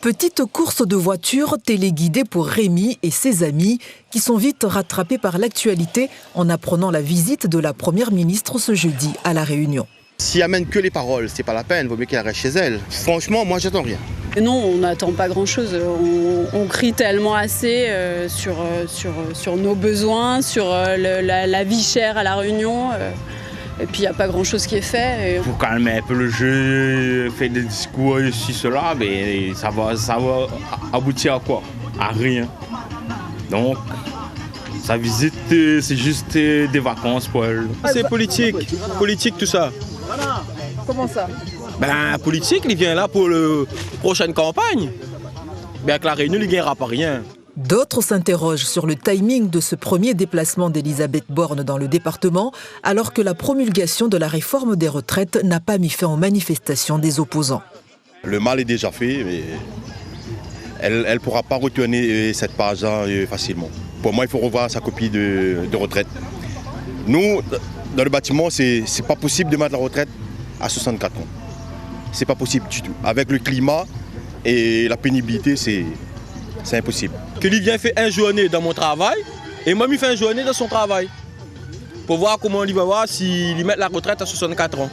Petite course de voitures téléguidée pour Rémi et ses amis qui sont vite rattrapés par l'actualité en apprenant la visite de la Première ministre ce jeudi à La Réunion. S'il amène que les paroles, c'est pas la peine, vaut mieux qu'elle reste chez elle. Franchement, moi j'attends rien. Non, on n'attend pas grand-chose. On crie tellement assez sur nos besoins, sur la vie chère à La Réunion. Et puis il n'y a pas grand-chose qui est fait. Il faut calmer un peu le jeu, faire des discours ici, cela, mais ça va aboutir à quoi? À rien. Donc, sa visite, c'est juste des vacances pour elle. C'est politique tout ça. Comment ça? Politique, il vient là pour la prochaine campagne. Bien que La Réunion, il ne gagnera pas rien. D'autres s'interrogent sur le timing de ce premier déplacement d'Elisabeth Borne dans le département, alors que la promulgation de la réforme des retraites n'a pas mis fin aux manifestations des opposants. Le mal est déjà fait, mais elle ne pourra pas retourner cette page-là facilement. Pour moi, il faut revoir sa copie de retraite. Nous, dans le bâtiment, c'est pas possible de mettre la retraite à 64 ans. C'est pas possible du tout. Avec le climat et la pénibilité, c'est impossible. Que lui vient faire une journée dans mon travail et moi, il fait une journée dans son travail. Pour voir comment il va voir s'il met la retraite à 64 ans.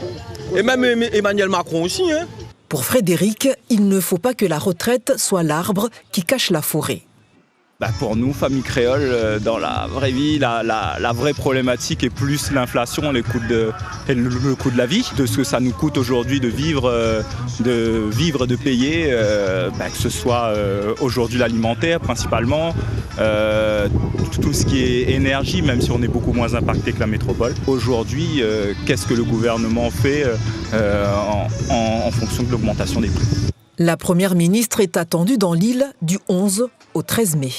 Et même Emmanuel Macron aussi. Hein. Pour Frédéric, il ne faut pas que la retraite soit l'arbre qui cache la forêt. Pour nous, famille créole, dans la vraie vie, la vraie problématique est plus l'inflation, le coût de la vie, de ce que ça nous coûte aujourd'hui de vivre, de payer, que ce soit aujourd'hui l'alimentaire principalement, tout ce qui est énergie, même si on est beaucoup moins impacté que la métropole. Aujourd'hui, qu'est-ce que le gouvernement fait en fonction de l'augmentation des prix ? La Première ministre est attendue dans l'île du 11 au 13 mai.